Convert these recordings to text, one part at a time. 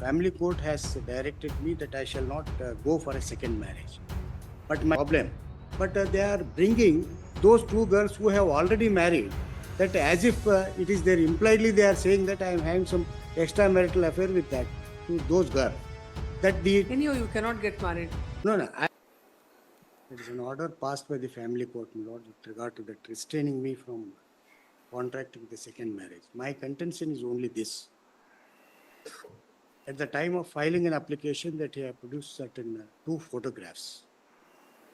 family court has directed me that I shall not go for a second marriage. But my problem, they are bringing those two girls who have already married, that as if it is there, impliedly they are saying that I am having some extramarital affair with that, to those girls. That the Anyhow, you cannot get married. No. It is an order passed by the family court, my lord, with regard to that, restraining me from contracting the second marriage. My contention is only this. At the time of filing an application, that he have produced certain two photographs.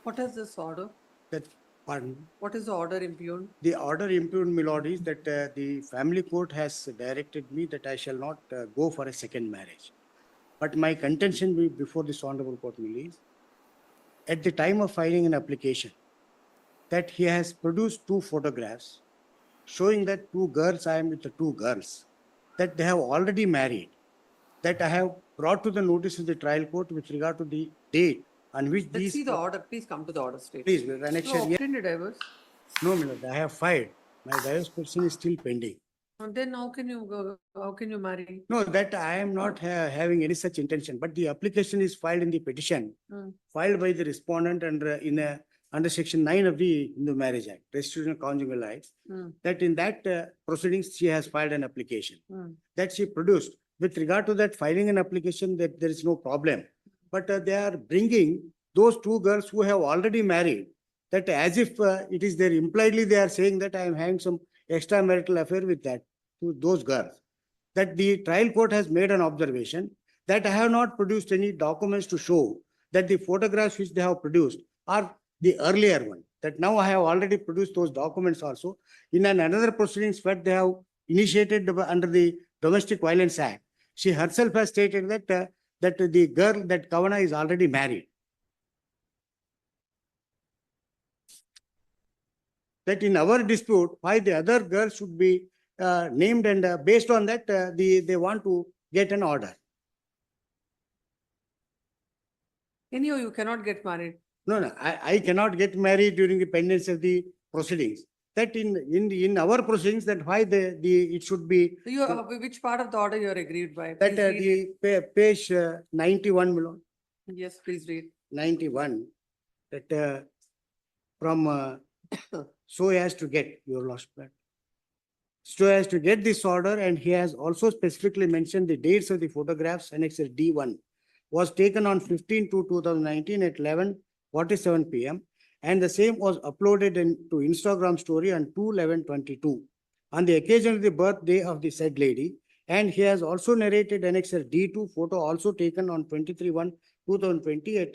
What is this order? Pardon? What is the order impugned? The order impugned, my lord, is that the family court has directed me that I shall not go for a second marriage. But my contention before this honorable court is, at the time of filing an application, that he has produced two photographs showing that two girls, I am with the two girls, that they have already married, that I have brought to the notice of the trial court with regard to the date on which Let's see the order. Please come to the order state. Please, annexure. You obtained a divorce? No, my lord, I have filed. My divorce petition is still pending. And then how can you go? How can you marry? No, that I am not having any such intention. But the application is filed in the petition, filed by the respondent under Section 9 of the Hindu Marriage Act, Restitution of Conjugal Rights. That in that proceedings she has filed an application that she produced. With regard to that filing an application, that there is no problem. But they are bringing those two girls who have already married, that as if it is there, impliedly they are saying that I am having some extramarital affair with that, to those girls. That the trial court has made an observation that I have not produced any documents to show that the photographs which they have produced are the earlier one. That now I have already produced those documents also. In another proceedings that they have initiated under the Domestic Violence Act, she herself has stated that that the girl, that Kavana, is already married. That in our dispute, why the other girls should be named, and based on that, they want to get an order. Anyhow, you cannot get married. No, I cannot get married during the pendency of the proceedings. That in our proceedings, that why it should be. Which part of the order you are aggrieved by? That the page 91, Milord. Yes, please read. 91. That from so as to get your lost blood. So as to get this order, and he has also specifically mentioned the dates of the photographs. Annexure D1 was taken on 15/2/2019 at 11:47 p.m. and the same was uploaded to Instagram story on 2/11/22 on the occasion of the birthday of the said lady. And he has also narrated annexure D2 photo also taken on 23/1/2020 at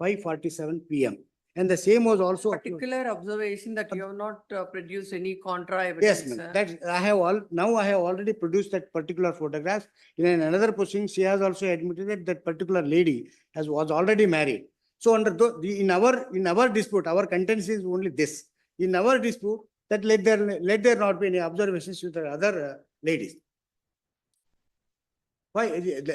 5:47 p.m. And the same was also particular observation that you have not produced any contra evidence. Yes, ma'am. That I have already produced that particular photograph. In another proceeding, she has also admitted that that particular lady was already married. So under in our dispute, our contention is only this. In our dispute, that let there not be any observations with the other ladies. Why?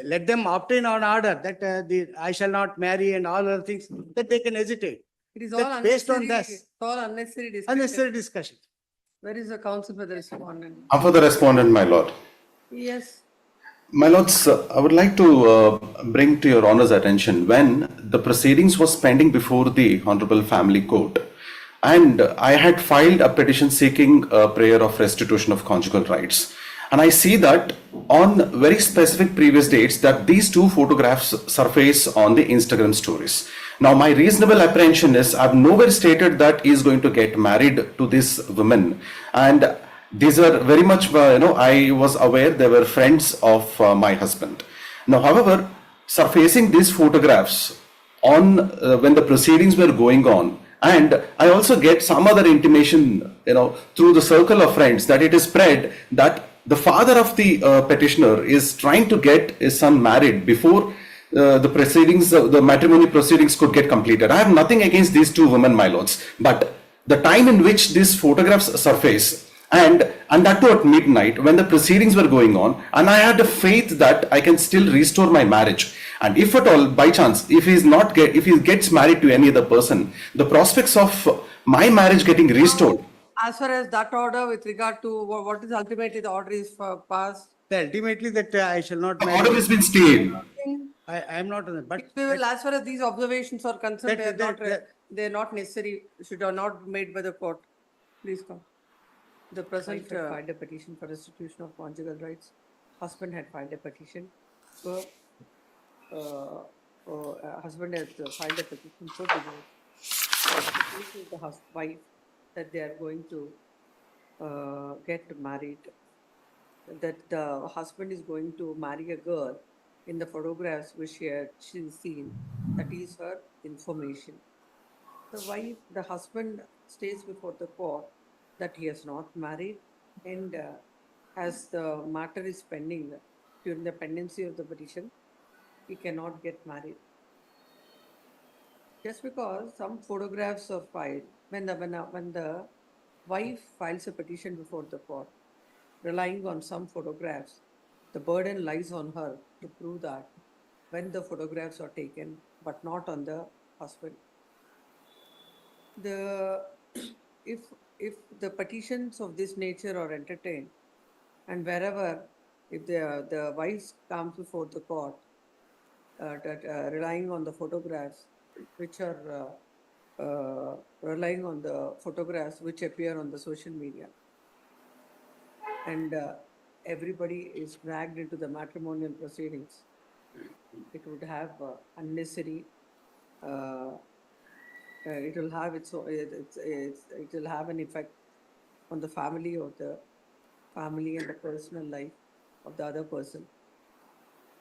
Let them obtain an order that I shall not marry and all other things, that they can hesitate. It is all based on unnecessary. this. It's all unnecessary discussion. Unnecessary discussion. Where is the counsel for the respondent? I'm for the respondent, my lord. Yes. My lords, I would like to bring to your honor's attention when the proceedings was pending before the Honorable Family Court, and I had filed a petition seeking a prayer of restitution of conjugal rights. And I see that on very specific previous dates that these two photographs surface on the Instagram stories. Now, my reasonable apprehension is I've nowhere stated that he is going to get married to this woman. And these are very much, I was aware they were friends of my husband. Now, however, surfacing these photographs on when the proceedings were going on, and I also get some other intimation, through the circle of friends, that it is spread that the father of the petitioner is trying to get his son married before the proceedings, the matrimony proceedings could get completed. I have nothing against these two women, my lords, but the time in which these photographs surface, and that too at midnight when the proceedings were going on, and I had a faith that I can still restore my marriage. And if at all, by chance, if he gets married to any other person, the prospects of my marriage getting restored. As far as that order with regard to what is ultimately the order is passed, Ultimately that I shall not The marry. order has been stayed. I am not on that, but. Well, as far as these observations are concerned, That- they are not necessary, should are not made by the court. Please come. The present Wife had filed a petition for restitution of conjugal rights. Husband had filed a petition. uh, Husband has filed a petition for divorce. Accusing the wife that they are going to get married. That the husband is going to marry a girl in the photographs which she's seen. That is her information. The wife, the husband stays before the court that he has not married, and as the matter is pending during the pendency of the petition, he cannot get married. Just because some photographs are filed, when the wife files a petition before the court, relying on some photographs, the burden lies on her to prove that when the photographs are taken, but not on the husband. The if the petitions of this nature are entertained, and wherever if the wife comes before the court, relying on the photographs which are relying on the photographs which appear on the social media, and everybody is dragged into the matrimonial proceedings, it would have unnecessary. It will have it will have an effect on the family and the personal life of the other person.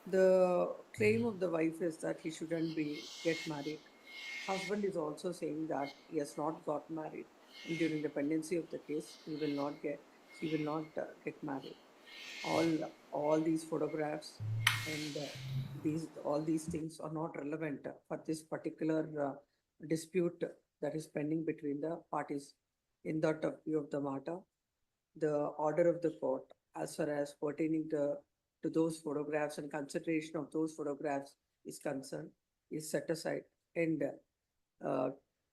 The claim of the wife is that he shouldn't get married. Husband is also saying that he has not got married, and during the pendency of the case, he will not get married. All these photographs and all these things are not relevant for this particular dispute that is pending between the parties. In that view of the matter, the order of the court, as far as pertaining to those photographs and consideration of those photographs is concerned, is set aside, and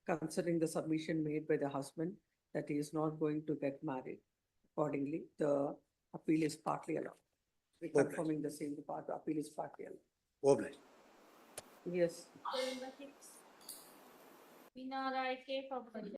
considering the submission made by the husband that he is not going to get married. Accordingly, the appeal is partly allowed. Confirming the same, the appeal is partly allowed. Obliged. Yes. Number 6. Vinara, I came from